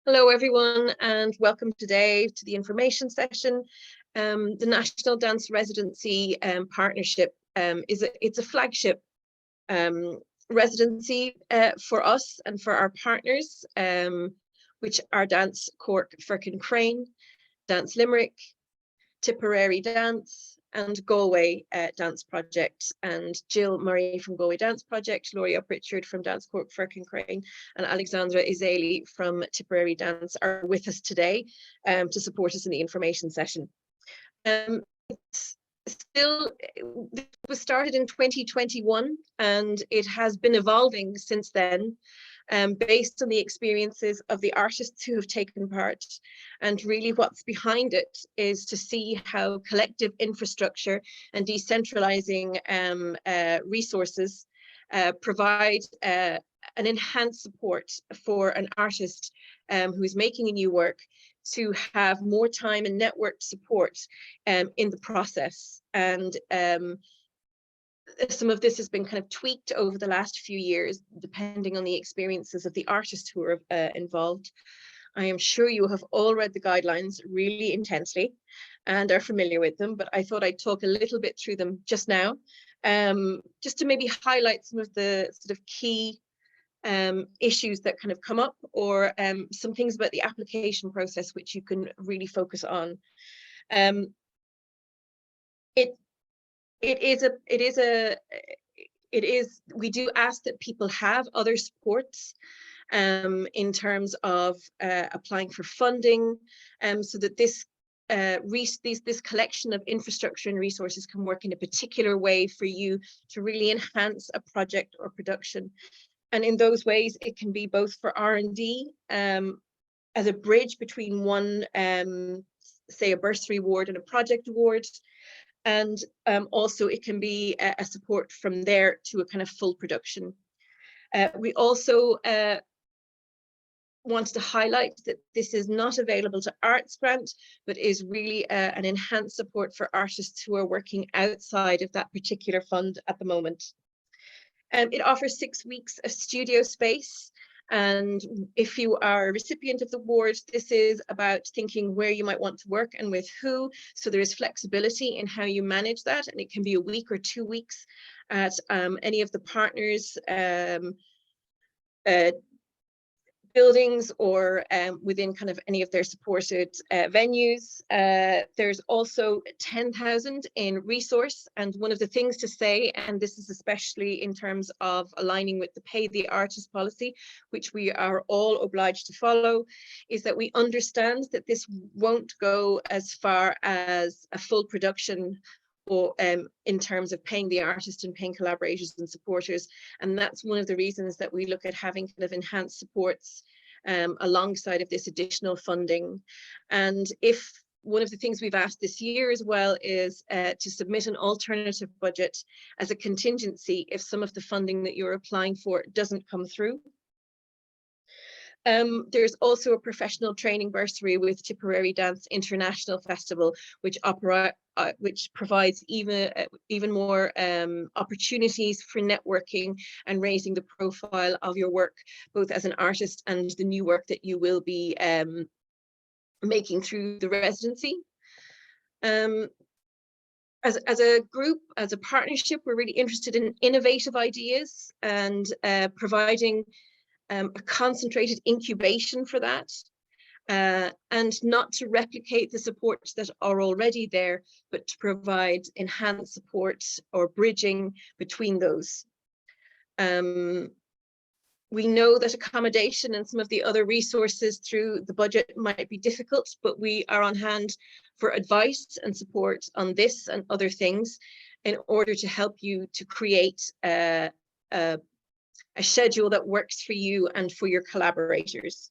Hello everyone and welcome today to the information session. The National Dance Residency Partnership it's a flagship residency for us and for our partners, which are Dance Cork Firkin Crane, Dance Limerick, Tipperary Dance and Galway Dance Project, and Jill Murray from Galway Dance Project, Laurie Upritchard from Dance Cork Firkin Crane, and Alexandra Izeli from Tipperary Dance are with us today to support us in the information session. This was started in 2021 and it has been evolving since then, based on the experiences of the artists who have taken part. And really what's behind it is to see how collective infrastructure and decentralizing resources provide an enhanced support for an artist who is making a new work to have more time and networked support in the process. And some of this has been kind of tweaked over the last few years, depending on the experiences of the artists who are involved. I am sure you have all read the guidelines really intensely and are familiar with them, but I thought I'd talk a little bit through them just now, just to maybe highlight some of the sort of key issues that kind of come up, or some things about the application process which you can really focus on. We do ask that people have other supports in terms of applying for funding, so that this collection of infrastructure and resources can work in a particular way for you to really enhance a project or production. And in those ways, it can be both for R&D as a bridge between one, say, a bursary award and a project award. And also it can be a support from there to a kind of full production. We also want to highlight that this is not available to Arts Grant, but is really an enhanced support for artists who are working outside of that particular fund at the moment. It offers 6 weeks of studio space. And if you are a recipient of the award, this is about thinking where you might want to work and with who. So there is flexibility in how you manage that. And it can be a week or 2 weeks at any of the partners' buildings, or within kind of any of their supported venues. There's also 10,000 in resource. And one of the things to say, and this is especially in terms of aligning with the pay the artist policy, which we are all obliged to follow, is that we understand that this won't go as far as a full production, or in terms of paying the artist and paying collaborators and supporters. And that's one of the reasons that we look at having kind of enhanced supports alongside of this additional funding. And if one of the things we've asked this year as well is to submit an alternative budget as a contingency if some of the funding that you're applying for doesn't come through. There's also a professional training bursary with Tipperary Dance International Festival, which provides even more opportunities for networking and raising the profile of your work, both as an artist and the new work that you will be making through the residency. As a group, as a partnership, we're really interested in innovative ideas and providing a concentrated incubation for that, and not to replicate the supports that are already there, but to provide enhanced support or bridging between those. We know that accommodation and some of the other resources through the budget might be difficult, but we are on hand for advice and support on this and other things in order to help you to create a schedule that works for you and for your collaborators.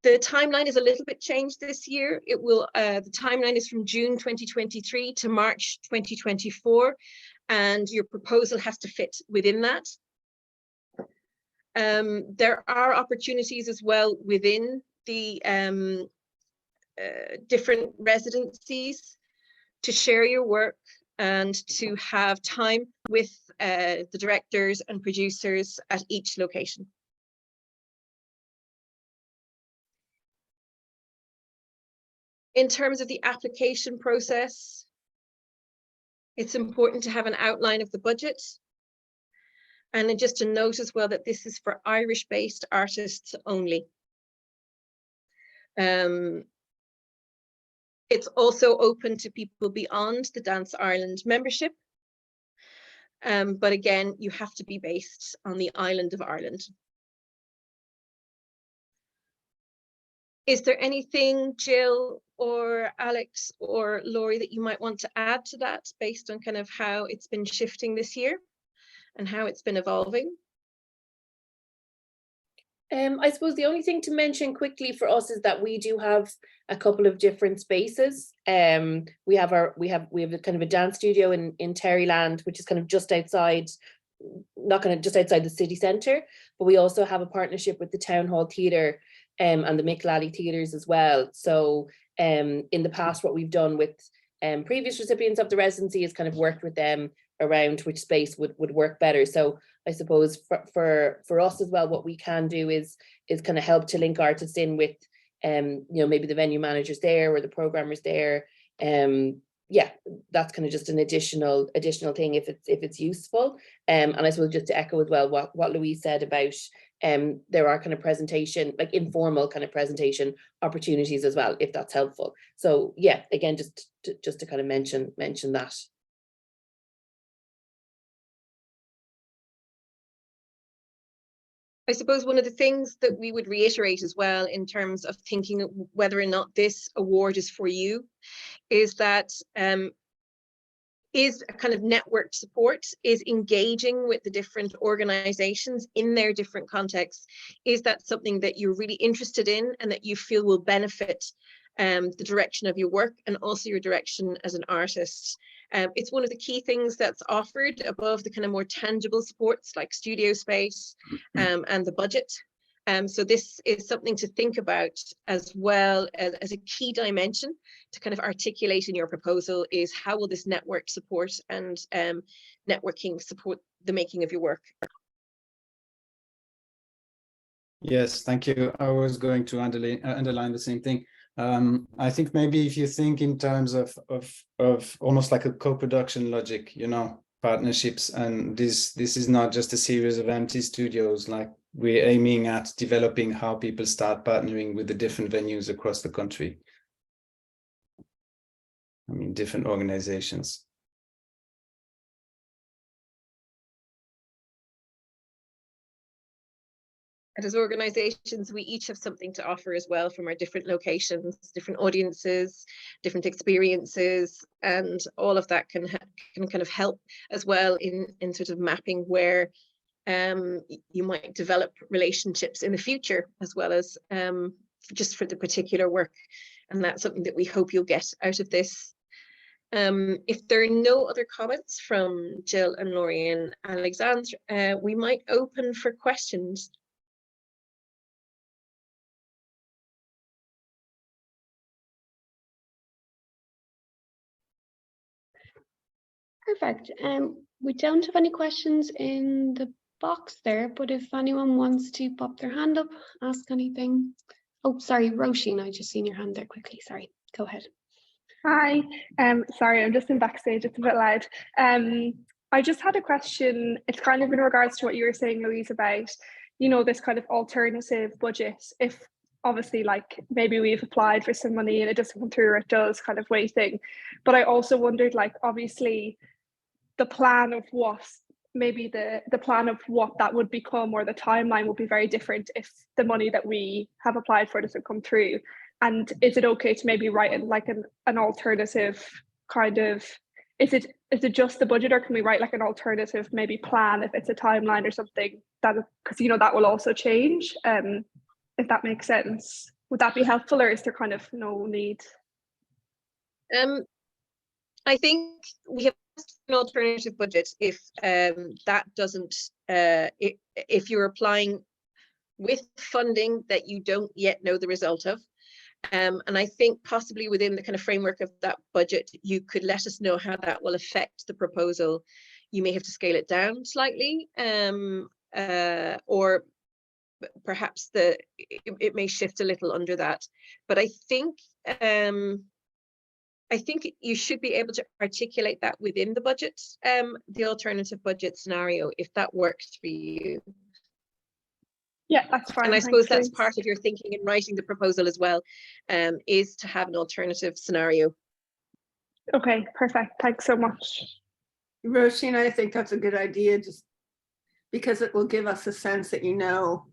The timeline is a little bit changed this year. It will, the timeline is from June 2023 to March 2024, and your proposal has to fit within that. There are opportunities as well within the different residencies to share your work and to have time with the directors and producers at each location. In terms of the application process, it's important to have an outline of the budget. And then just to note as well that this is for Irish-based artists only. It's also open to people beyond the Dance Ireland membership. But again, you have to be based on the island of Ireland. Is there anything, Jill or Alex or Laurie, that you might want to add to that based on kind of how it's been shifting this year and how it's been evolving? I suppose the only thing to mention quickly for us is that we do have a couple of different spaces. We have a kind of a dance studio in Terryland, which is kind of just outside, just outside the city centre, but we also have a partnership with the Town Hall Theatre and the Micklally Theatres as well. So in the past, what we've done with previous recipients of the residency is kind of worked with them around which space would work better. So I suppose for us as well, what we can do is kind of help to link artists in with you know, maybe the venue managers there or the programmers there. Yeah, that's kind of just an additional thing if it's useful. And I suppose just to echo as well what Louise said about there are kind of presentation, like informal kind of presentation opportunities as well, if that's helpful. So yeah, again, just to kind of mention that. I suppose one of the things that we would reiterate as well in terms of thinking whether or not this award is for you is that is a kind of network support, is engaging with the different organizations in their different contexts. Is that something that you're really interested in and that you feel will benefit the direction of your work and also your direction as an artist? It's one of the key things that's offered above the kind of more tangible supports like studio space and the budget. So this is something to think about as well as a key dimension to kind of articulate in your proposal is how will this network support and networking support the making of your work? Yes, thank you. I was going to underline the same thing. I think maybe if you think in terms of almost like a co-production logic, you know, partnerships, and this is not just a series of empty studios. Like, we're aiming at developing how people start partnering with the different venues across the country. I mean, different organizations. And as organizations, we each have something to offer as well from our different locations, different audiences, different experiences, and all of that can kind of help as well in sort of mapping where you might develop relationships in the future, as well as just for the particular work. And that's something that we hope you'll get out of this. If there are no other comments from Jill and Laurie and Alexandre, we might open for questions. Perfect. We don't have any questions in the box there, but if anyone wants to pop their hand up, ask anything. Oh, sorry, Roisin, I just seen your hand there quickly. Sorry, go ahead. Hi, sorry, I'm just in backstage, it's a bit loud. I just had a question. It's kind of in regards to what you were saying, Louise, about, you know, this kind of alternative budget. If obviously, like, maybe we've applied for some money and it doesn't come through, or it does, kind of waiting. But I also wondered, like, obviously, the plan of what maybe the plan of what that would become, or the timeline will be very different if the money that we have applied for doesn't come through. And is it okay to maybe write in like an alternative kind of, is it just the budget, or can we write like an alternative maybe plan if it's a timeline or something, that, because you know that will also change, if that makes sense? Would that be helpful, or is there kind of no need? I think we have an alternative budget if that doesn't, if you're applying with funding that you don't yet know the result of. And I think possibly within the kind of framework of that budget, you could let us know how that will affect the proposal. You may have to scale it down slightly, or perhaps it may shift a little under that. But I think I think you should be able to articulate that within the budget, the alternative budget scenario, if that works for you. Yeah, that's fine. And I thanks, suppose that's Louise. part of your thinking in writing the proposal as well, is to have an alternative scenario. Okay, perfect. Thanks so much. Roisin, I think that's a good idea, just because it will give us a sense that you know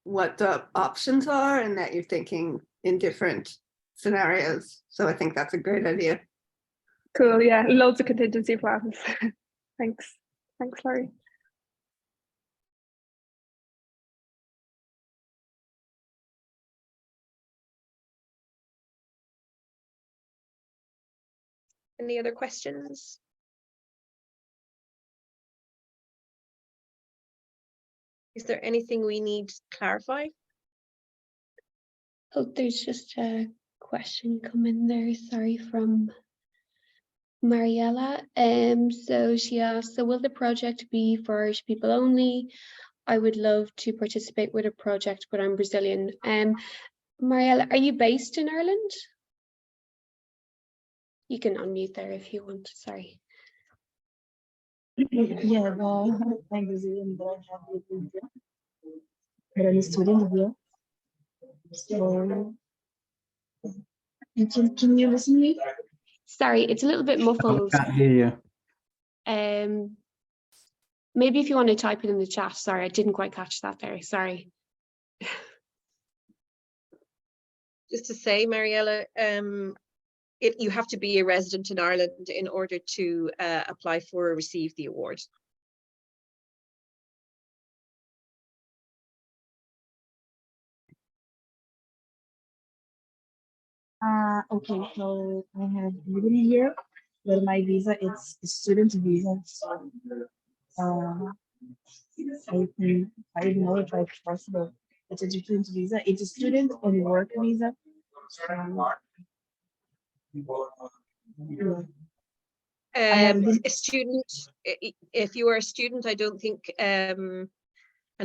what the options are and that you're thinking in different scenarios. So I think that's a great idea. Cool. Yeah, loads of contingency plans. Thanks. Thanks, Laurie. Any other questions? Is there anything we need to clarify? Oh, there's just a question coming there, sorry, from Mariella. So she asked, so will the project be for Irish people only? I would love to participate with a project, but I'm Brazilian. Mariella, are you based in Ireland? You can unmute there if you want, sorry. Yeah, well, I'm Brazilian, but I have lived in India. But I'm a student here. So, can you listen to me? Sorry, it's a little bit muffled. I can't hear you. Maybe if you want to type it in the chat. Sorry, I didn't quite catch that there. Sorry. Just to say, Mariella, you have to be a resident in Ireland in order to apply for or receive the award. Okay, so I have living here, but my visa it's a student visa. So, I think I don't know if it's possible. It's a different visa. It's a student and work visa. Yeah. A student, if you are a student, I don't think, and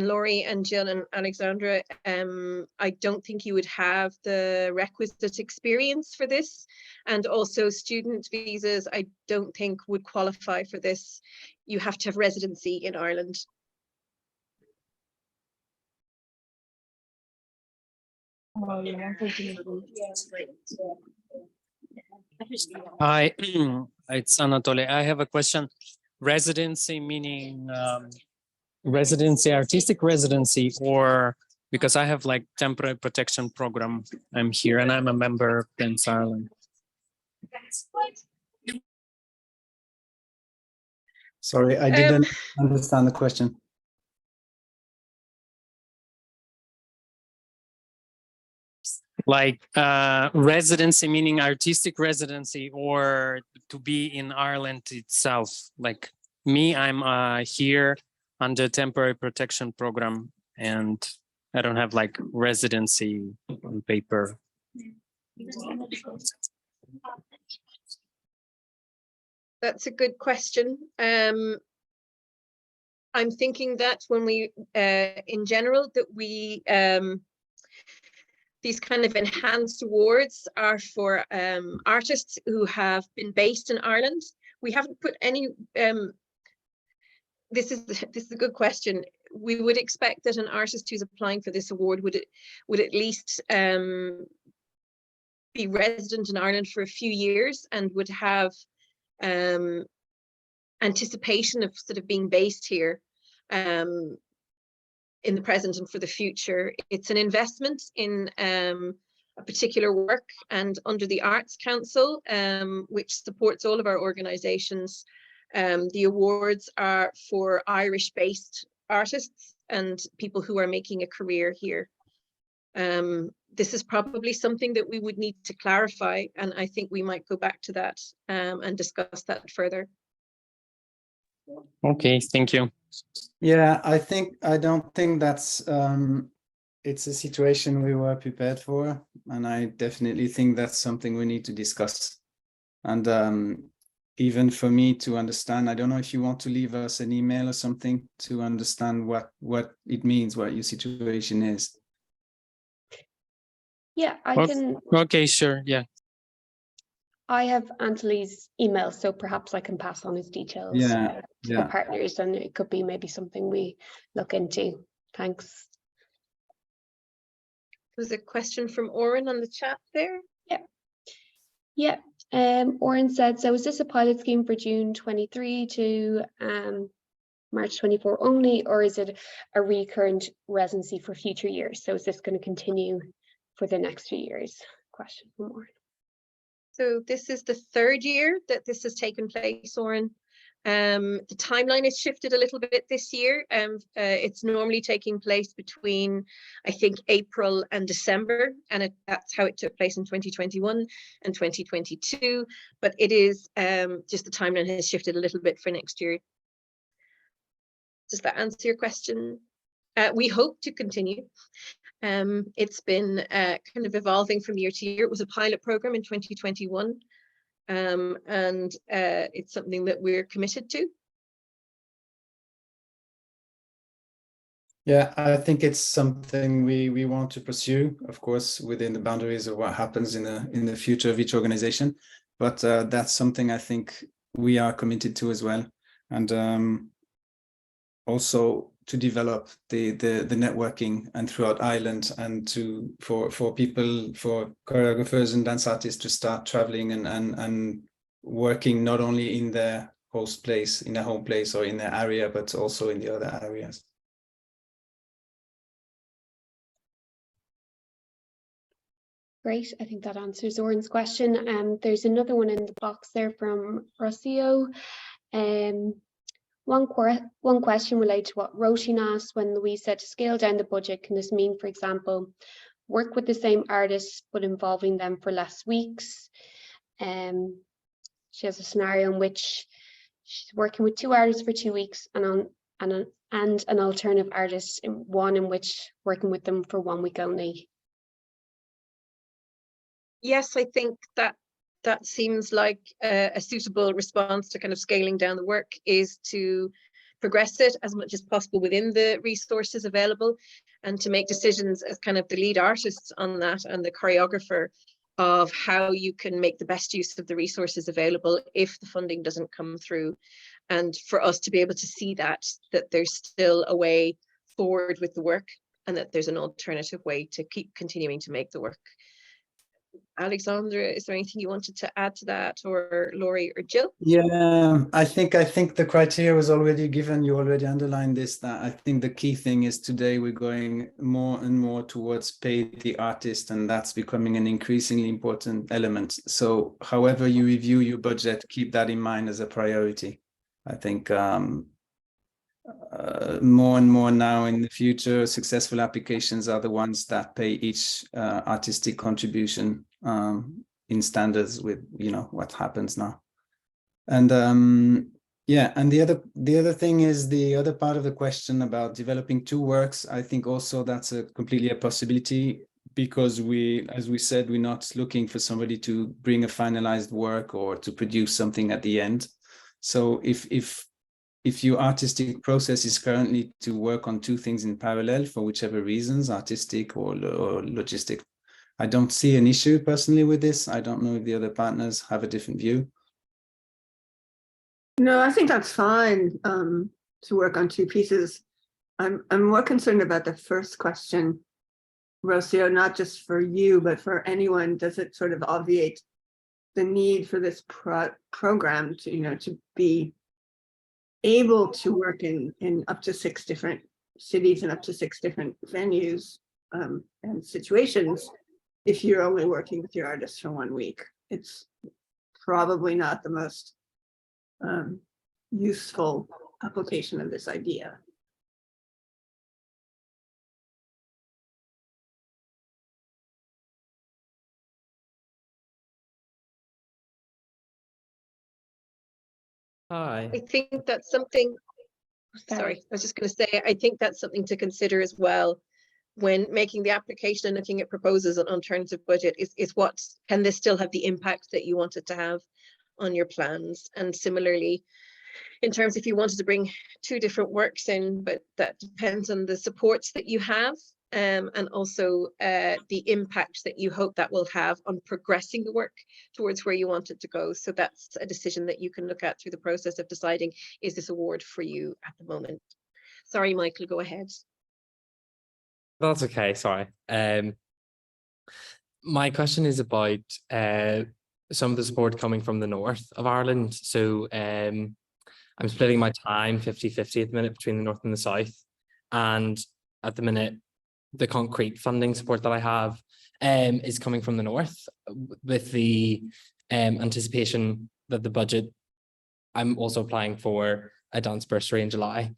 Laurie and Jill and Alexandra, I don't think you would have the requisite experience for this. And also student visas, I don't think would qualify for this. You have to have residency in Ireland. Oh, yeah, unfortunately. Hi, it's Anatoly. I have a question. Residency meaning residency, artistic residency, or because I have like temporary protection program. I'm here and I'm a member of Dance Ireland. Sorry, I didn't understand the question. Like residency meaning artistic residency, or to be in Ireland itself. Like me, I'm here under temporary protection program and I don't have like residency on paper. That's a good question. I'm thinking that when we, in general, that we, these kind of enhanced awards are for artists who have been based in Ireland. We haven't put any, this is a good question. We would expect that an artist who's applying for this award would at least be resident in Ireland for a few years and would have anticipation of sort of being based here in the present and for the future. It's an investment in a particular work, and under the Arts Council, which supports all of our organisations, the awards are for Irish-based artists and people who are making a career here. This is probably something that we would need to clarify, and I think we might go back to that and discuss that further. Okay, thank you. Yeah, I don't think that's it's a situation we were prepared for, and I definitely think that's something we need to discuss. And even for me to understand, I don't know if you want to leave us an email or something to understand what it means, what your situation is. Yeah, I Okay. can. Okay, sure. Yeah. I have Anthony's email, so perhaps I can pass on his details Yeah, to the partners, and it could be maybe something we look into. Thanks. There's a question from Oren on the chat there. Yeah. Oren said, so is this a pilot scheme for June 23 to March 24 only, or is it a recurrent residency for future years? So is this going to continue for the next few years? Question from Oren. So this is the third year that this has taken place, Oren. The timeline has shifted a little bit this year. It's normally taking place between, I think, April and December, and that's how it took place in 2021 and 2022. But it is just the timeline has shifted a little bit for next year. Does that answer your question? We hope to continue. It's been kind of evolving from year to year. It was a pilot program in 2021. And it's something that we're committed to. Yeah, I think it's something we want to pursue, of course, within the boundaries of what happens in the future of each organization. But that's something I think we are committed to as well, and also to develop the networking and throughout Ireland, and for people, for choreographers and dance artists to start traveling and working not only in their host place, in their home place or in their area, but also in the other areas. Great, I think that answers Oren's question. There's another one in the box there from Rocio. One question related to what Roisin asked when Louise said to scale down the budget. Can this mean, for example, work with the same artists but involving them for less weeks? She has a scenario in which she's working with 2 artists for 2 weeks and an alternative artist, one in which working with them for 1 week only. Yes, I think that seems like a suitable response to kind of scaling down the work, is to progress it as much as possible within the resources available, and to make decisions as kind of the lead artists on that and the choreographer of how you can make the best use of the resources available if the funding doesn't come through. And for us to be able to see that there's still a way forward with the work, and that there's an alternative way to keep continuing to make the work. Alexandra, is there anything you wanted to add to that, or Laurie or Jill? Yeah, I think the criteria was already given. You already underlined this, that I think the key thing is today we're going more and more towards pay the artist, and that's becoming an increasingly important element. So however you review your budget, keep that in mind as a priority. I think more and more now in the future, successful applications are the ones that pay each artistic contribution in standards with, you know, what happens now. And yeah, and the other thing is the other part of the question about developing 2 works. I think also that's completely a possibility, because as we said, we're not looking for somebody to bring a finalized work or to produce something at the end. So if your artistic process is currently to work on 2 things in parallel for whichever reasons, artistic or logistic, I don't see an issue personally with this. I don't know if the other partners have a different view. No, I think that's fine to work on 2 pieces. I'm more concerned about the first question, Rocio, not just for you, but for anyone. Does it sort of obviate the need for this program to, you know, to be able to work in up to 6 different cities and up to 6 different venues and situations if you're only working with your artists for 1 week? It's probably not the most useful application of this idea. Hi. I think that's something, sorry, I was just going to say, I think that's something to consider as well when making the application and looking at proposals on alternative budget, is what, can this still have the impact that you want it to have on your plans? And similarly, in terms if you wanted to bring 2 different works in, but that depends on the supports that you have, and also the impact that you hope that will have on progressing the work towards where you want it to go. So that's a decision that you can look at through the process of deciding, is this award for you at the moment? Sorry, Michael, go ahead. That's okay, sorry. My question is about some of the support coming from the north of Ireland. So I'm splitting my time 50-50 at the minute between the north and the south. And at the minute, the concrete funding support that I have is coming from the north, with the anticipation that the budget, I'm also applying for a dance bursary in July.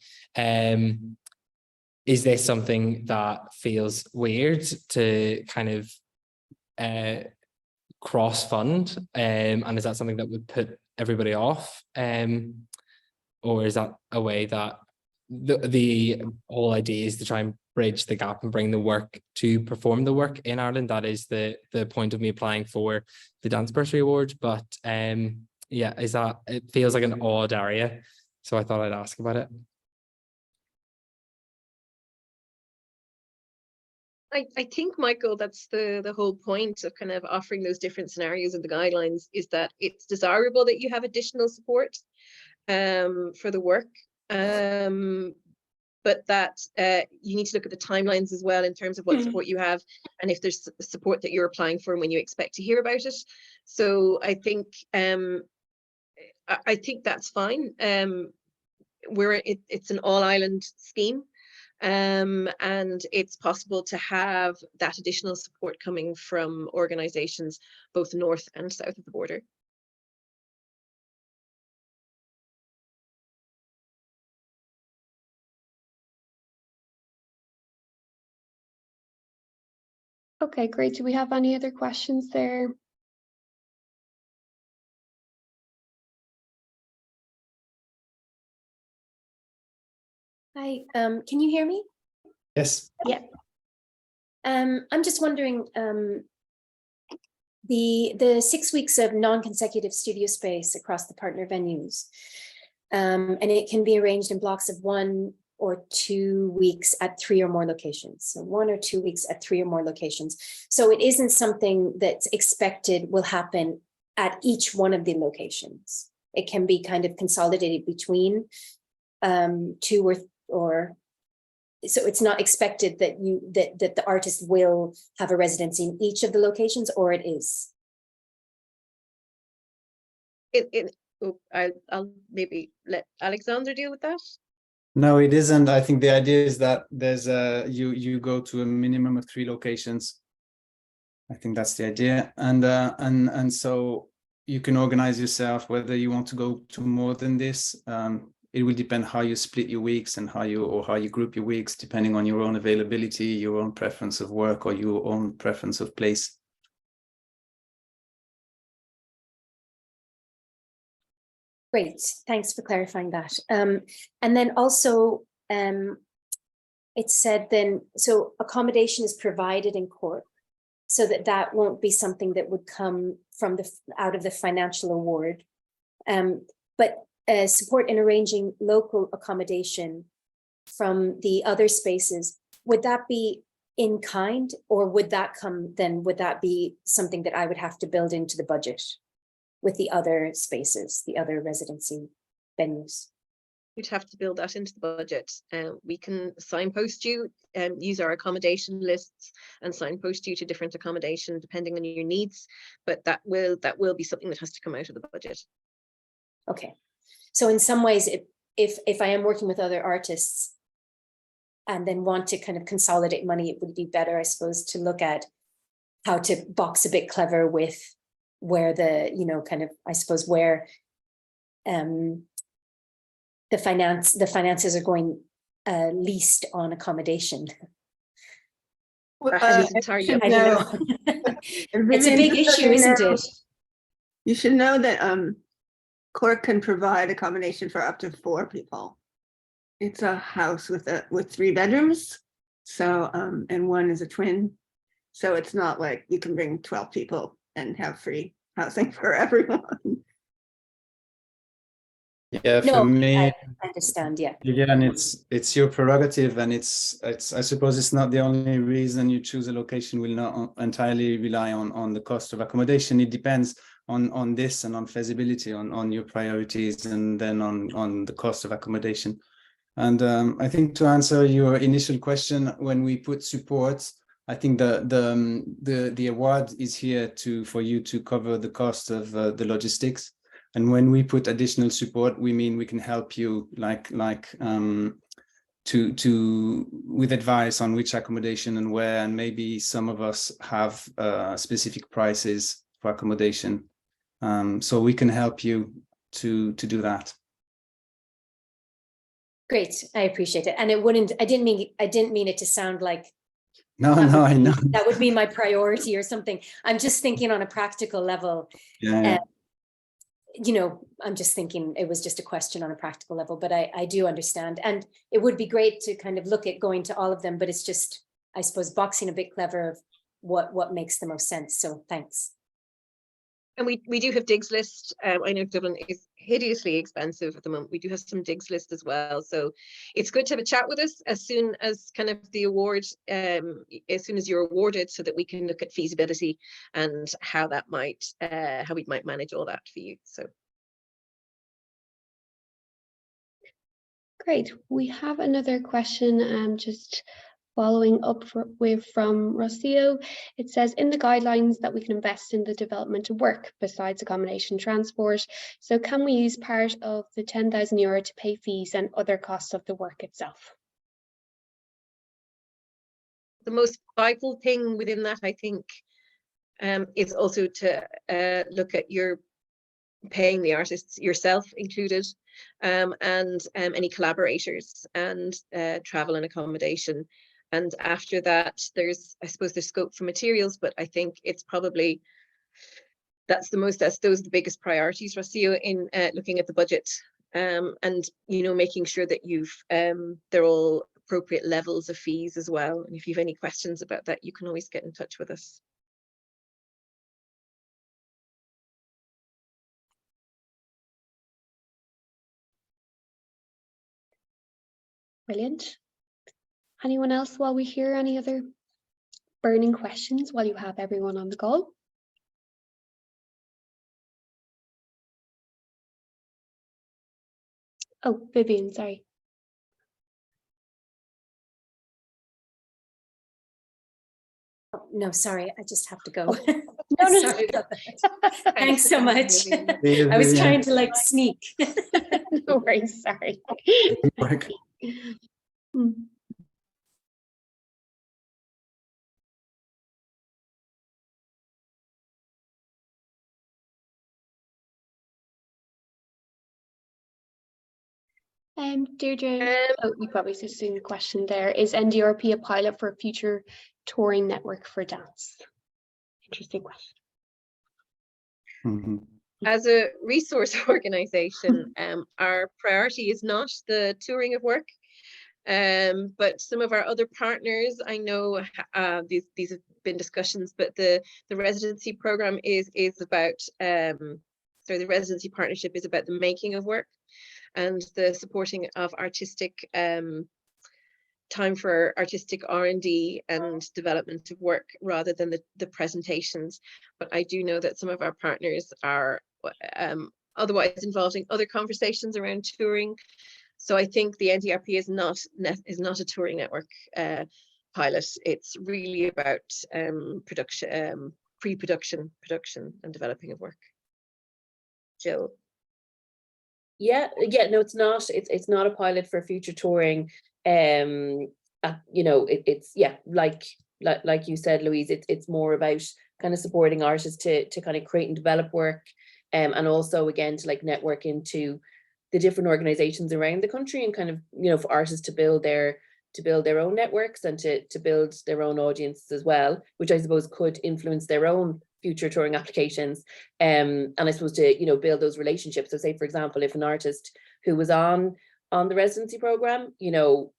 Is this something that feels weird to kind of cross fund, and is that something that would put everybody off, or is that a way that the whole idea is to try and bridge the gap and bring the work to perform the work in Ireland? That is the point of me applying for the Dance Bursary Award. But yeah, is that, it feels like an odd area, so I thought I'd ask about it. I think, Michael, that's the whole point of kind of offering those different scenarios in the guidelines, is that it's desirable that you have additional support for the work, but that you need to look at the timelines as well in terms of what support you have, and if there's support that you're applying for and when you expect to hear about it. So I think that's fine. It's an all-island scheme. And it's possible to have that additional support coming from organisations both north and south of the border. Okay, great. Do we have any other questions there? Hi, can you hear me? Yes. Yeah. I'm just wondering, the 6 weeks of non-consecutive studio space across the partner venues, and it can be arranged in blocks of 1 or 2 weeks at 3 or more locations. So 1 or 2 weeks at 3 or more locations. So it isn't something that's expected will happen at each one of the locations. It can be kind of consolidated between 2 or so it's not expected that that the artist will have a residency in each of the locations, or it is. I'll maybe let Alexander deal with that. No, it isn't. I think the idea is that there's you go to a minimum of 3 locations. I think that's the idea, and so you can organize yourself whether you want to go to more than this. It will depend how you split your weeks and how you group your weeks, depending on your own availability, your own preference of work, or your own preference of place. Great, thanks for clarifying that. And then also, it said then, so accommodation is provided in Cork, so that won't be something that would come from out of the financial award. But support in arranging local accommodation from the other spaces, would that be in kind, or would that be something that I would have to build into the budget with the other spaces, the other residency venues? You'd have to build that into the budget. We can signpost you and use our accommodation lists and signpost you to different accommodation depending on your needs, but that will be something that has to come out of the budget. Okay. So in some ways, if I am working with other artists and then want to kind of consolidate money, it would be better, I suppose, to look at how to box a bit clever with where the, kind of, I suppose, where the finances are going least on accommodation. It's I don't know. It's a big issue, isn't it? You should know that Cork can provide accommodation for up to 4 people. It's a house with 3 bedrooms, so and one is a twin, so it's not like you can bring 12 people and have free housing for everyone. Yeah, for No, me, I understand, yeah. again, it's your prerogative, and it's I suppose it's not the only reason you choose a location will not entirely rely on the cost of accommodation. It depends on this and on feasibility, on your priorities, and then on the cost of accommodation. And I think to answer your initial question, when we put support, I think the award is here for you to cover the cost of the logistics. And when we put additional support, we mean we can help you with advice on which accommodation and where, and maybe some of us have specific prices for accommodation. So we can help you to do that. Great, I appreciate it. And I didn't mean it to sound like No, I know. that would be my priority or something. I'm just thinking on a practical level. Yeah. You know, I'm just thinking it was just a question on a practical level, but I do understand. And it would be great to kind of look at going to all of them, but it's just, I suppose, boxing a bit clever of what makes the most sense. So thanks. And we do have digs list. I know Dublin is hideously expensive at the moment. We do have some digs list as well. So it's good to have a chat with us as soon as kind of the award, as soon as you're awarded, so that we can look at feasibility and how that might, how we might manage all that for you. So. Great. We have another question, just following up from Rocio. It says, in the guidelines that we can invest in the development of work besides accommodation transport. So can we use part of the €10,000 to pay fees and other costs of the work itself? The most vital thing within that, I think, is also to look at your paying the artists yourself included, and any collaborators, and travel and accommodation. And after that, there's, I suppose, there's scope for materials, but I think it's probably, those are the biggest priorities, Rocio, in looking at the budget, and, you know, making sure that they're all appropriate levels of fees as well. And if you have any questions about that, you can always get in touch with us. Brilliant. Anyone else while we hear any other burning questions while you have everyone on the call? Oh, Vivian, sorry. Oh, no, sorry, I just have to go. No. Sorry about that. Thanks so much. I was trying to like sneak. No worries, sorry. Deirdre, you probably just seen the question there. Is NDRP a pilot for a future touring network for dance? Interesting question. Mm-hmm. As a resource organisation, our priority is not the touring of work, but some of our other partners, I know these have been discussions, but the residency program is about, the residency partnership is about the making of work and the supporting of artistic time for artistic R&D and development of work rather than the presentations. But I do know that some of our partners are otherwise involved in other conversations around touring. So I think the NDRP is not a touring network pilot. It's really about production, pre-production, production and developing of work. Jill. Yeah, no, it's not. It's not a pilot for future touring. You know, it's yeah, like you said, Louise, it's more about kind of supporting artists to kind of create and develop work, and also again to like network into the different organizations around the country, and kind of, you know, for artists to build their own networks and to build their own audiences as well, which I suppose could influence their own future touring applications, and I suppose to, you know, build those relationships. So say, for example, if an artist who was on the residency program, you know,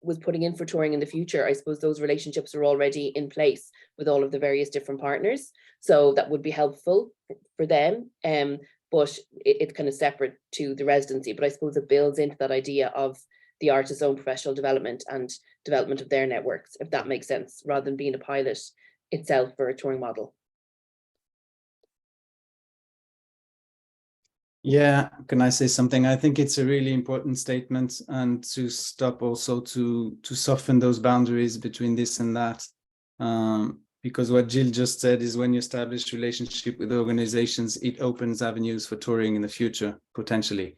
was putting in for touring in the future, I suppose those relationships are already in place with all of the various different partners, so that would be helpful for them. but it's kind of separate to the residency. But I suppose it builds into that idea of the artist's own professional development and development of their networks, if that makes sense, rather than being a pilot itself for a touring model. Yeah, can I say something? I think it's a really important statement, and to stop also to soften those boundaries between this and that. Because what Jill just said is when you establish relationship with organizations, it opens avenues for touring in the future, potentially.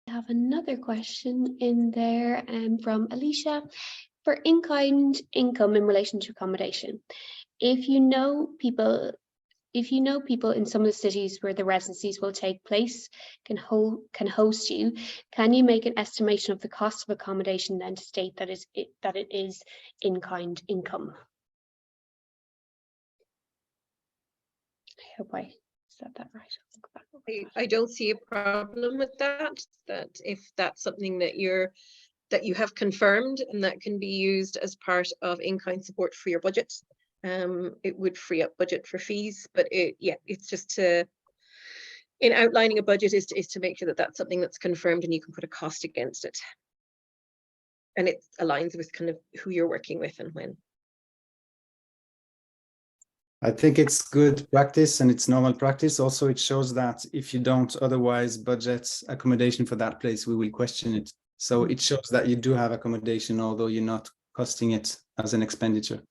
I have another question in there from Alicia. For in-kind income in relation to accommodation, if you know people in some of the cities where the residencies will take place can host you, can you make an estimation of the cost of accommodation then to state that it is in-kind income? I hope I said that right. I don't see a problem with that, that if that's something that you have confirmed and that can be used as part of in-kind support for your budget. It would free up budget for fees, but it's just in outlining a budget is to make sure that that's something that's confirmed and you can put a cost against it. And it aligns with kind of who you're working with and when. I think it's good practice and it's normal practice. Also, it shows that if you don't otherwise budget accommodation for that place, we will question it. So it shows that you do have accommodation, although you're not costing it as an expenditure.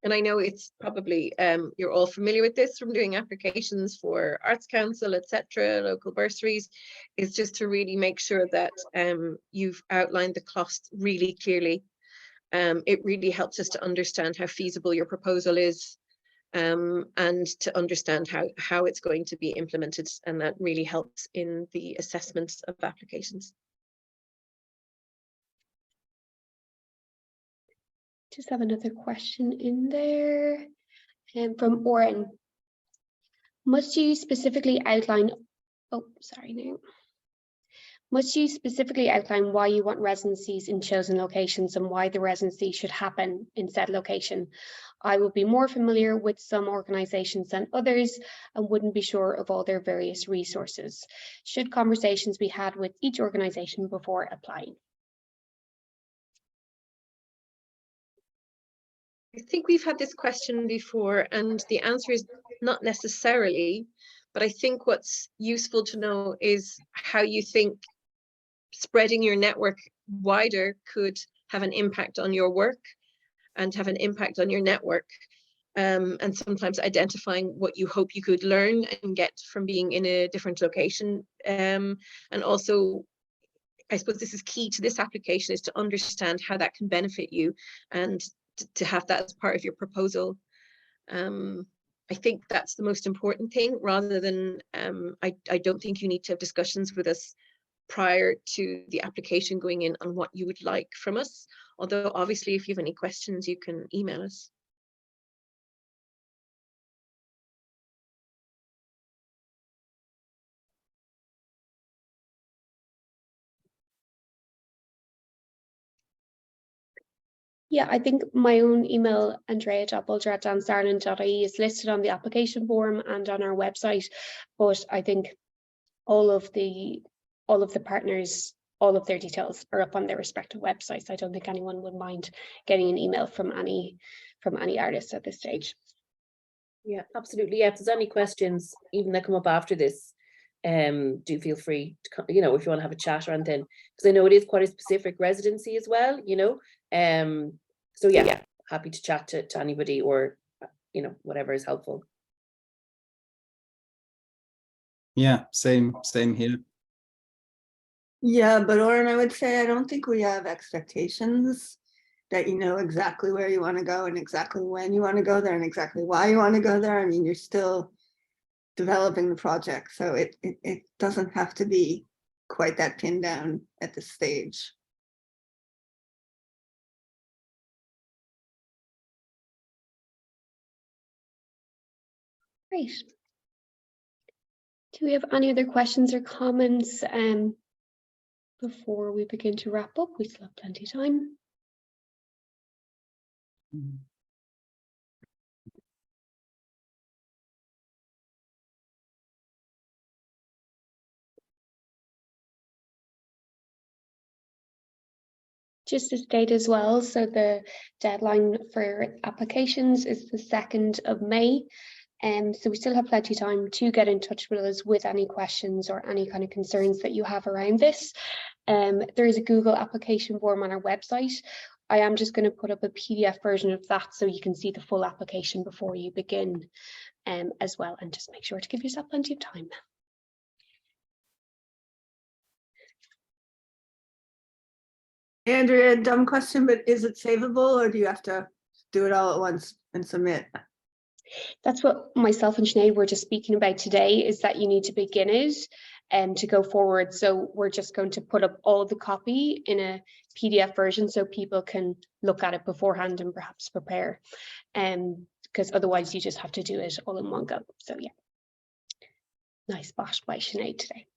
And I know it's probably, you're all familiar with this from doing applications for Arts Council, etc., local bursaries, is just to really make sure that you've outlined the cost really clearly. It really helps us to understand how feasible your proposal is, and to understand how it's going to be implemented. And that really helps in the assessment of applications. Just have another question in there from Oren. Must you specifically outline why you want residencies in chosen locations and why the residency should happen in said location? I will be more familiar with some organizations than others and wouldn't be sure of all their various resources. Should conversations be had with each organization before applying? I think we've had this question before, and the answer is not necessarily, but I think what's useful to know is how you think spreading your network wider could have an impact on your work and have an impact on your network. And sometimes identifying what you hope you could learn and get from being in a different location. And also, I suppose this is key to this application, is to understand how that can benefit you and to have that as part of your proposal. I think that's the most important thing, rather than, I don't think you need to have discussions with us prior to the application going in on what you would like from us. Although obviously, if you have any questions, you can email us. Yeah, I think my own email, andrea.bulger@danceireland.ie, is listed on the application form and on our website. But I think all of the partners, all of their details are up on their respective websites. I don't think anyone would mind getting an email from any artist at this stage. Yeah, absolutely. Yeah, if there's any questions, even that come up after this, do feel free to, if you want to have a chat or anything, because I know it is quite a specific residency as well, so yeah, happy to chat to anybody, or whatever is helpful. Yeah, same here. Yeah, but Oren, I would say I don't think we have expectations that you know exactly where you want to go and exactly when you want to go there and exactly why you want to go there. I mean, you're still developing the project, so it doesn't have to be quite that pinned down at this stage. Great. Do we have any other questions or comments before we begin to wrap up? We still have plenty of time. Just to state as well, so the deadline for applications is the 2nd of May. So we still have plenty of time to get in touch with us with any questions or any kind of concerns that you have around this. There is a Google application form on our website. I am just going to put up a PDF version of that so you can see the full application before you begin as well, and just make sure to give yourself plenty of time. Andrea, dumb question, but is it savable or do you have to do it all at once and submit? That's what myself and Sinead were just speaking about today, is that you need to begin it to go forward. So we're just going to put up all the copy in a PDF version so people can look at it beforehand and perhaps prepare. Because otherwise you just have to do it all in one go. So yeah, nice spot by Sinead today.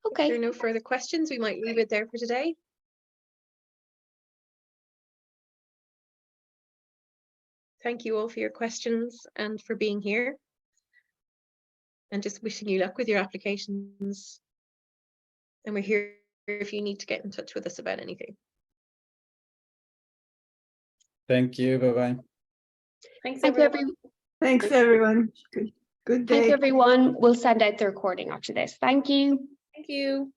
Okay. If there are no further questions, we might leave it there for today. Thank you all for your questions and for being here. And just wishing you luck with your applications. And we're here if you need to get in touch with us about anything. Thank you. Bye-bye. Thanks, Thank you, everyone. Thanks, everyone. Good day. Thank you, everyone. We'll send out the recording after this. Thank you. Thank you.